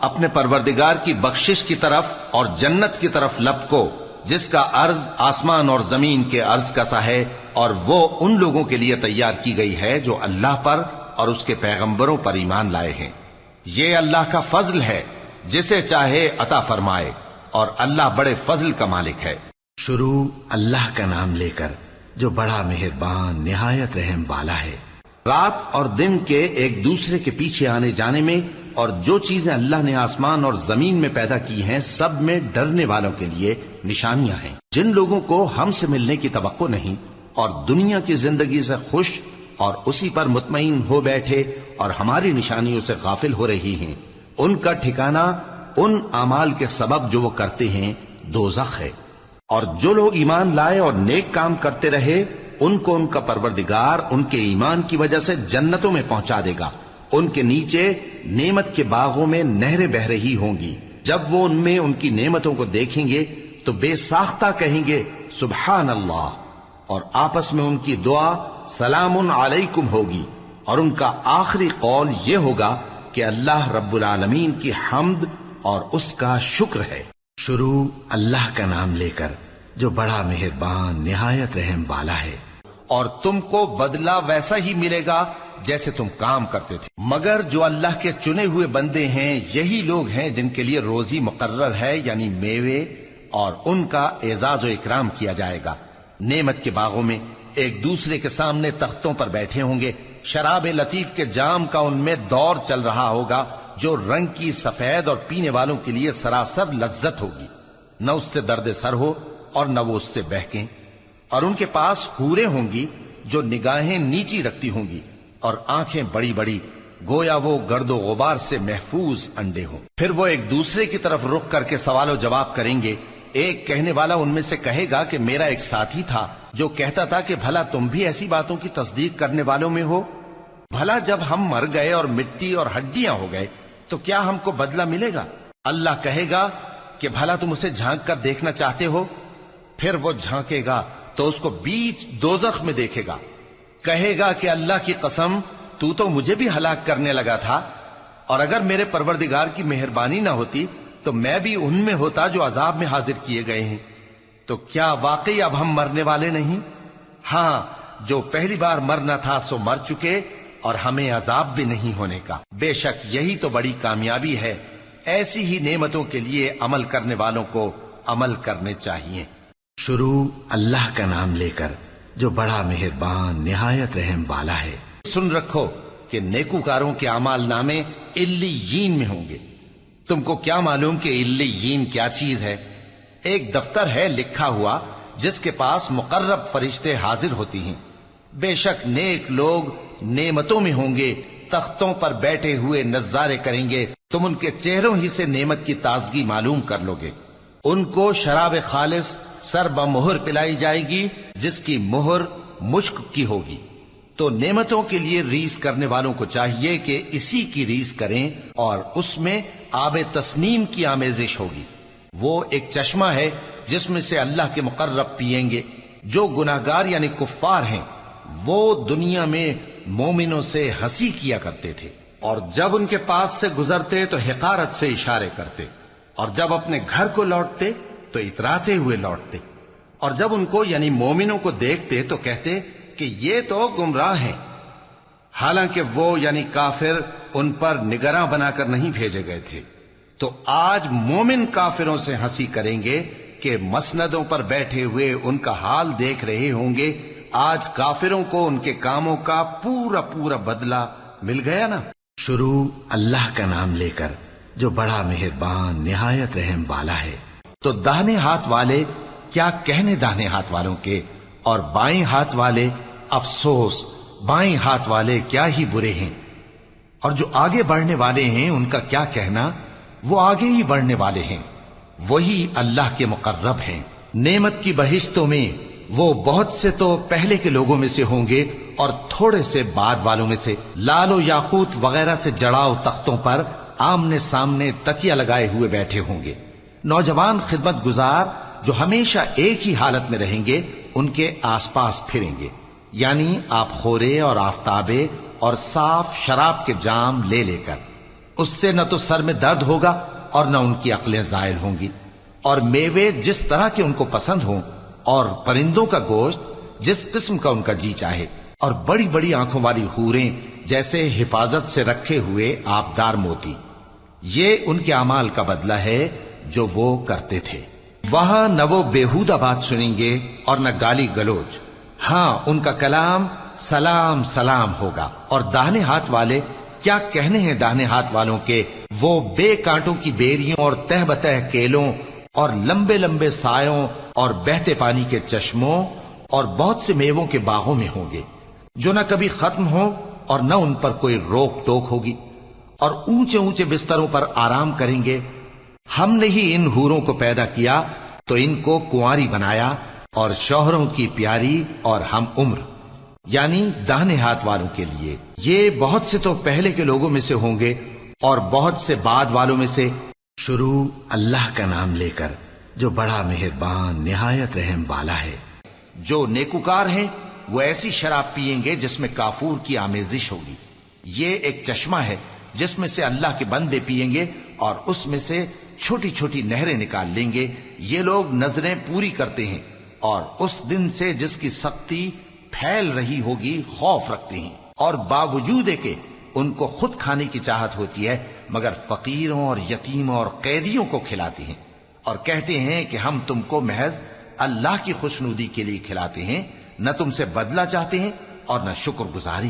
اپنے پروردگار کی بخشش کی طرف اور جنت کی طرف لپکو جس کا عرض آسمان اور زمین کے عرض کا سا ہے، اور وہ ان لوگوں کے لیے تیار کی گئی ہے جو اللہ پر اور اس کے پیغمبروں پر ایمان لائے ہیں۔ یہ اللہ کا فضل ہے، جسے چاہے عطا فرمائے، اور اللہ بڑے فضل کا مالک ہے۔ شروع اللہ کا نام لے کر جو بڑا مہربان نہایت رحم والا ہے۔ رات اور دن کے ایک دوسرے کے پیچھے آنے جانے میں اور جو چیزیں اللہ نے آسمان اور زمین میں پیدا کی ہیں سب میں ڈرنے والوں کے لیے نشانیاں ہیں۔ جن لوگوں کو ہم سے ملنے کی توقع نہیں اور دنیا کی زندگی سے خوش اور اسی پر مطمئن ہو بیٹھے اور ہماری نشانیوں سے غافل ہو رہی ہیں، ان کا ٹھکانہ ان اعمال کے سبب جو وہ کرتے ہیں دوزخ ہے۔ اور جو لوگ ایمان لائے اور نیک کام کرتے رہے ان کو ان کا پروردگار ان کے ایمان کی وجہ سے جنتوں میں پہنچا دے گا، ان کے نیچے نعمت کے باغوں میں نہریں بہ رہی ہوں گی۔ جب وہ ان میں ان کی نعمتوں کو دیکھیں گے تو بے ساختہ کہیں گے سبحان اللہ، اور آپس میں ان کی دعا سلام علیکم ہوگی، اور ان کا آخری قول یہ ہوگا کہ اللہ رب العالمین کی حمد اور اس کا شکر ہے۔ شروع اللہ کا نام لے کر جو بڑا مہربان نہایت رحم والا ہے۔ اور تم کو بدلہ ویسا ہی ملے گا جیسے تم کام کرتے تھے، مگر جو اللہ کے چنے ہوئے بندے ہیں یہی لوگ ہیں جن کے لیے روزی مقرر ہے، یعنی میوے، اور ان کا اعزاز و اکرام کیا جائے گا۔ نعمت کے باغوں میں ایک دوسرے کے سامنے تختوں پر بیٹھے ہوں گے، شراب لطیف کے جام کا ان میں دور چل رہا ہوگا جو رنگ کی سفید اور پینے والوں کے لیے سراسر لذت ہوگی، نہ اس سے درد سر ہو اور نہ وہ اس سے بہکیں۔ اور ان کے پاس حوریں ہوں گی جو نگاہیں نیچی رکھتی ہوں گی اور آنکھیں بڑی بڑی، گویا وہ گرد و غبار سے محفوظ انڈے ہوں۔ پھر وہ ایک دوسرے کی طرف رخ کر کے سوال و جواب کریں گے۔ ایک کہنے والا ان میں سے کہے گا کہ میرا ایک ساتھی تھا جو کہتا تھا کہ بھلا تم بھی ایسی باتوں کی تصدیق کرنے والوں میں ہو؟ بھلا جب ہم مر گئے اور مٹی اور ہڈیاں ہو گئے تو کیا ہم کو بدلہ ملے گا؟ اللہ کہے گا کہ بھلا تم اسے جھانک کر دیکھنا چاہتے ہو؟ پھر وہ جھانکے گا تو اس کو بیچ دوزخ میں دیکھے گا، کہے گا کہ اللہ کی قسم تو مجھے بھی ہلاک کرنے لگا تھا، اور اگر میرے پروردگار کی مہربانی نہ ہوتی تو میں بھی ان میں ہوتا جو عذاب میں حاضر کیے گئے ہیں۔ تو کیا واقعی اب ہم مرنے والے نہیں؟ ہاں، جو پہلی بار مرنا تھا سو مر چکے، اور ہمیں عذاب بھی نہیں ہونے کا۔ بے شک یہی تو بڑی کامیابی ہے۔ ایسی ہی نعمتوں کے لیے عمل کرنے والوں کو عمل کرنے چاہیے۔ شروع اللہ کا نام لے کر جو بڑا مہربان نہایت رحم والا ہے۔ سن رکھو کہ نیکوکاروں کے اعمال نامے علیین میں ہوں گے۔ تم کو کیا معلوم کہ علیین کیا چیز ہے؟ ایک دفتر ہے لکھا ہوا جس کے پاس مقرب فرشتے حاضر ہوتی ہیں۔ بے شک نیک لوگ نعمتوں میں ہوں گے، تختوں پر بیٹھے ہوئے نظارے کریں گے، تم ان کے چہروں ہی سے نعمت کی تازگی معلوم کر لو گے۔ ان کو شراب خالص سر بمہر پلائی جائے گی جس کی مہر مشک کی ہوگی۔ تو نعمتوں کے لیے ریس کرنے والوں کو چاہیے کہ اسی کی ریس کریں، اور اس میں آب تسنیم کی آمیزش ہوگی۔ وہ ایک چشمہ ہے جس میں سے اللہ کے مقرب پیئیں گے۔ جو گناہگار یعنی کفار ہیں وہ دنیا میں مومنوں سے ہنسی کیا کرتے تھے، اور جب ان کے پاس سے گزرتے تو حقارت سے اشارے کرتے، اور جب اپنے گھر کو لوٹتے تو اتراتے ہوئے لوٹتے، اور جب ان کو یعنی مومنوں کو دیکھتے تو کہتے کہ یہ تو گمراہ ہیں، حالانکہ وہ یعنی کافر ان پر نگراں بنا کر نہیں بھیجے گئے تھے۔ تو آج مومن کافروں سے ہنسی کریں گے کہ مسندوں پر بیٹھے ہوئے ان کا حال دیکھ رہے ہوں گے۔ آج کافروں کو ان کے کاموں کا پورا پورا بدلہ مل گیا نا۔ شروع اللہ کا نام لے کر جو بڑا مہربان نہایت رحم والا ہے۔ تو داہنے ہاتھ والے کیا کہنے داہنے ہاتھ والوں کے، اور بائیں ہاتھ والے افسوس، بائیں ہاتھ والے کیا ہی برے ہیں۔ اور جو آگے بڑھنے والے ہیں ان کا کیا کہنا، وہ آگے ہی بڑھنے والے ہیں، وہی اللہ کے مقرب ہیں۔ نعمت کی بہشتوں میں وہ بہت سے تو پہلے کے لوگوں میں سے ہوں گے اور تھوڑے سے بعد والوں میں سے، لال و یاقوت وغیرہ سے جڑاؤ تختوں پر آمنے سامنے تکیہ لگائے ہوئے بیٹھے ہوں گے۔ نوجوان خدمت گزار جو ہمیشہ ایک ہی حالت میں رہیں گے ان کے آس پاس پھریں گے، یعنی آپ خورے اور آفتابے اور صاف شراب کے جام لے لے کر۔ اس سے نہ تو سر میں درد ہوگا اور نہ ان کی عقلیں زائل ہوں گی، اور میوے جس طرح کے ان کو پسند ہوں، اور پرندوں کا گوشت جس قسم کا ان کا جی چاہے، اور بڑی بڑی آنکھوں والی حوریں جیسے حفاظت سے رکھے ہوئے آبدار موتی۔ یہ ان کے اعمال کا بدلہ ہے جو وہ کرتے تھے۔ وہاں نہ وہ بیہودہ بات سنیں گے اور نہ گالی گلوچ، ہاں ان کا کلام سلام سلام ہوگا۔ اور داہنے ہاتھ والے کیا کہنے ہیں داہنے ہاتھ والوں کے، وہ بے کانٹوں کی بیریوں اور تہ بتہ کیلوں اور لمبے لمبے سایوں اور بہتے پانی کے چشموں اور بہت سے میووں کے باغوں میں ہوں گے، جو نہ کبھی ختم ہوں اور نہ ان پر کوئی روک ٹوک ہوگی، اور اونچے اونچے بستروں پر آرام کریں گے۔ ہم نے ہی ان حوروں کو پیدا کیا تو ان کو کنواری بنایا، اور شوہروں کی پیاری اور ہم عمر، یعنی داہنے ہاتھ والوں کے لیے۔ یہ بہت سے تو پہلے کے لوگوں میں سے ہوں گے اور بہت سے بعد والوں میں سے۔ شروع اللہ کا نام لے کر جو بڑا مہربان نہایت رحم والا ہے۔ جو نیکوکار ہیں وہ ایسی شراب پیئیں گے جس میں کافور کی آمیزش ہوگی۔ یہ ایک چشمہ ہے جس میں سے اللہ کے بندے پیئیں گے، اور اس میں سے چھوٹی چھوٹی نہریں نکال لیں گے۔ یہ لوگ نظریں پوری کرتے ہیں اور اس دن سے جس کی سختی پھیل رہی ہوگی خوف رکھتے ہیں، اور باوجود کہ ان کو خود کھانے کی چاہت ہوتی ہے مگر فقیروں اور یتیموں اور قیدیوں کو کھلاتے ہیں، اور کہتے ہیں کہ ہم تم کو محض اللہ کی خوشنودی کے لیے کھلاتے ہیں، نہ تم سے بدلہ چاہتے ہیں اور نہ شکر گزاری۔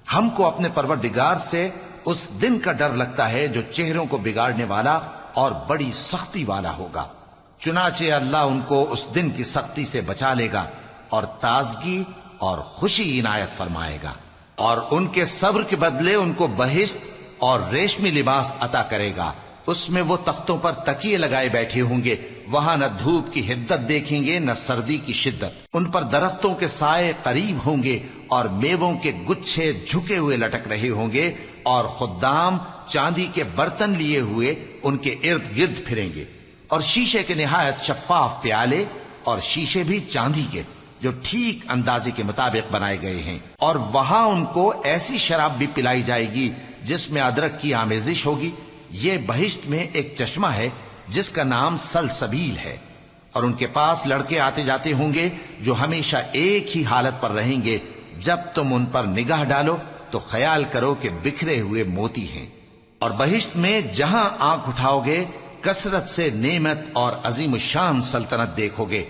ہم کو اپنے پروردگار سے اس دن کا ڈر لگتا ہے جو چہروں کو بگاڑنے والا اور بڑی سختی والا ہوگا۔ چنانچہ اللہ ان کو اس دن کی سختی سے بچا لے گا اور تازگی اور خوشی عنایت فرمائے گا، اور ان کے صبر کے بدلے ان کو بہشت اور ریشمی لباس عطا کرے گا۔ اس میں وہ تختوں پر تکیے لگائے بیٹھے ہوں گے، وہاں نہ دھوپ کی حدت دیکھیں گے نہ سردی کی شدت۔ ان پر درختوں کے سائے قریب ہوں گے، اور میووں کے گچھے جھکے ہوئے لٹک رہے ہوں گے، اور خدام چاندی کے برتن لیے ہوئے ان کے ارد گرد پھریں گے، اور شیشے کے نہایت شفاف پیالے، اور شیشے بھی چاندی کے جو ٹھیک اندازے کے مطابق بنائے گئے ہیں۔ اور وہاں ان کو ایسی شراب بھی پلائی جائے گی جس میں ادرک کی آمیزش ہوگی۔ یہ بہشت میں ایک چشمہ ہے جس کا نام سلسبیل ہے، اور ان کے پاس لڑکے آتے جاتے ہوں گے جو ہمیشہ ایک ہی حالت پر رہیں گے۔ جب تم ان پر نگاہ ڈالو تو خیال کرو کہ بکھرے ہوئے موتی ہیں۔ اور بہشت میں جہاں آنکھ اٹھاؤ گے کثرت سے نعمت اور عظیم الشان سلطنت دیکھو گے۔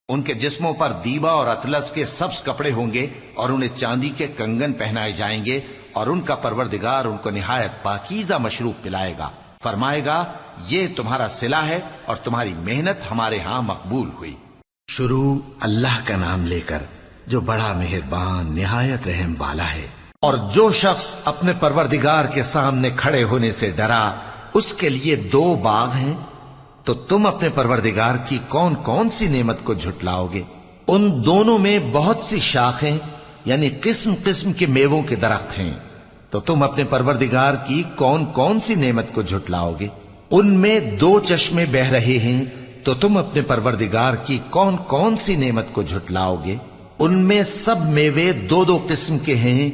ان کے جسموں پر دیبا اور اطلس کے سبز کپڑے ہوں گے، اور انہیں چاندی کے کنگن پہنائے جائیں گے، اور ان کا پروردگار ان کو نہایت پاکیزہ مشروب پلائے گا، فرمائے گا یہ تمہارا صلہ ہے اور تمہاری محنت ہمارے ہاں مقبول ہوئی۔ شروع اللہ کا نام لے کر جو بڑا مہربان نہایت رحم والا ہے۔ اور جو شخص اپنے پروردگار کے سامنے کھڑے ہونے سے ڈرا اس کے لیے 2 باغ ہیں، تو تم اپنے پروردگار کی کون کون سی نعمت کو جھٹلاؤ گے؟ ان دونوں میں بہت سی شاخیں یعنی قسم قسم کے میووں کے درخت ہیں، تو تم اپنے پروردگار کی کون کون سی نعمت کو جھٹلاؤ گے؟ ان میں 2 چشمے بہ رہے ہیں، تو تم اپنے پروردگار کی کون کون سی نعمت کو جھٹلاؤ گے؟ ان میں سب میوے 2 قسم کے ہیں،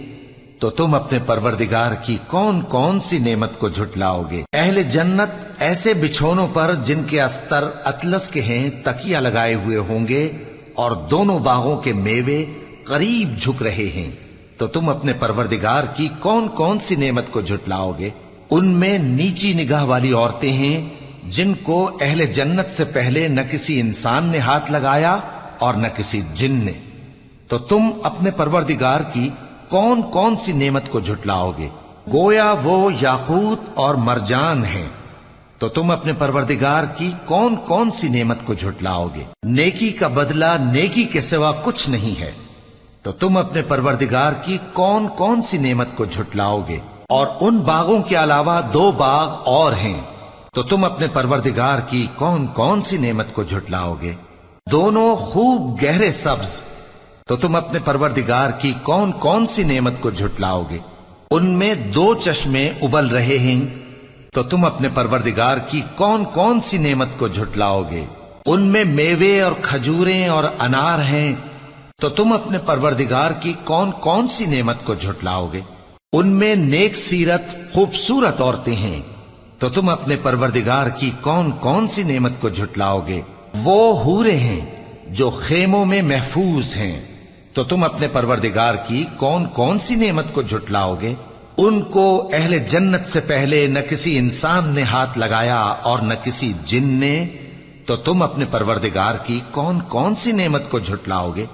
تو تم اپنے پروردگار کی کون کون سی نعمت کو جھٹلاؤ گے؟ اہل جنت ایسے بچھونوں پر جن کے استر اطلس کے ہیں تکیہ لگائے ہوئے ہوں گے، اور دونوں باغوں کے میوے قریب جھک رہے ہیں، تو تم اپنے پروردگار کی کون کون سی نعمت کو جھٹلاؤ گے؟ ان میں نیچی نگاہ والی عورتیں ہیں جن کو اہل جنت سے پہلے نہ کسی انسان نے ہاتھ لگایا اور نہ کسی جن نے، تو تم اپنے پروردگار کی کون کون سی نعمت کو جھٹلاؤ گے؟ گویا وہ یاقوت اور مرجان ہیں، تو تم اپنے پروردگار کی کون کون سی نعمت کو جھٹلاؤ گے؟ نیکی کا بدلہ نیکی کے سوا کچھ نہیں ہے، تو تم اپنے پروردگار کی کون کون سی نعمت کو جھٹلاؤ گے؟ اور ان باغوں کے علاوہ 2 باغ اور ہیں، تو تم اپنے پروردگار کی کون کون سی نعمت کو جھٹلاؤ گے؟ دونوں خوب گہرے سبز، تو تم اپنے پروردگار کی کون کون سی نعمت کو جھٹلاؤ گے؟ ان میں 2 چشمے ابل رہے ہیں، تو تم اپنے پروردگار کی کون کون سی نعمت کو جھٹلاؤ گے؟ ان میں میوے اور کھجوریں اور انار ہیں، تو تم اپنے پروردگار کی کون کون سی نعمت کو جھٹلاؤ گے؟ ان میں نیک سیرت خوبصورت عورتیں ہیں، تو تم اپنے پروردگار کی کون کون سی نعمت کو جھٹلاؤ گے؟ وہ حوریں ہیں جو خیموں میں محفوظ ہیں، تو تم اپنے پروردگار کی کون کون سی نعمت کو جھٹلاؤ گے؟ ان کو اہل جنت سے پہلے نہ کسی انسان نے ہاتھ لگایا اور نہ کسی جن نے، تو تم اپنے پروردگار کی کون کون سی نعمت کو جھٹلاؤ گے؟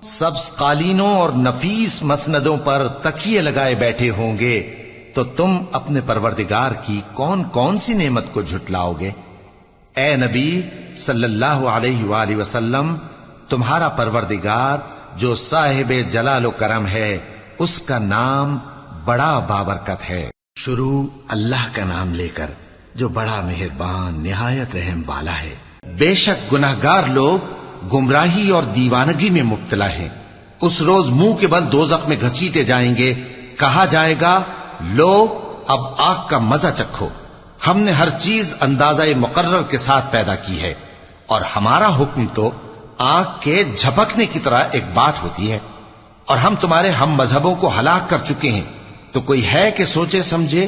سبز قالینوں اور نفیس مسندوں پر تکیے لگائے بیٹھے ہوں گے، تو تم اپنے پروردگار کی کون کون سی نعمت کو جھٹلاؤ گے؟ اے نبی صلی اللہ علیہ وآلہ وسلم، تمہارا پروردگار جو صاحب جلال و کرم ہے، اس کا نام بڑا بابرکت ہے۔ شروع اللہ کا نام لے کر جو بڑا مہربان نہایت رحم والا ہے۔ بے شک گناہگار لوگ گمراہی اور دیوانگی میں مبتلا ہیں، اس روز منہ کے بل دوزخ میں گھسیٹے جائیں گے، کہا جائے گا لو اب آگ کا مزہ چکھو، ہم نے ہر چیز اندازہ مقرر کے ساتھ پیدا کی ہے، اور ہمارا حکم تو آگ کے جھپکنے کی طرح ایک بات ہوتی ہے، اور ہم تمہارے ہم مذہبوں کو ہلاک کر چکے ہیں، تو کوئی ہے کہ سوچے سمجھے؟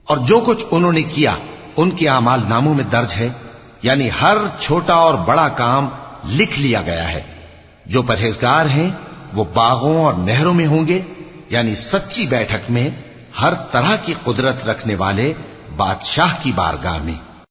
اور جو کچھ انہوں نے کیا ان کے اعمال ناموں میں درج ہے، یعنی ہر چھوٹا اور بڑا کام لکھ لیا گیا ہے۔ جو پرہیزگار ہیں وہ باغوں اور نہروں میں ہوں گے، یعنی سچی بیٹھک میں، ہر طرح کی قدرت رکھنے والے بادشاہ کی بارگاہ میں۔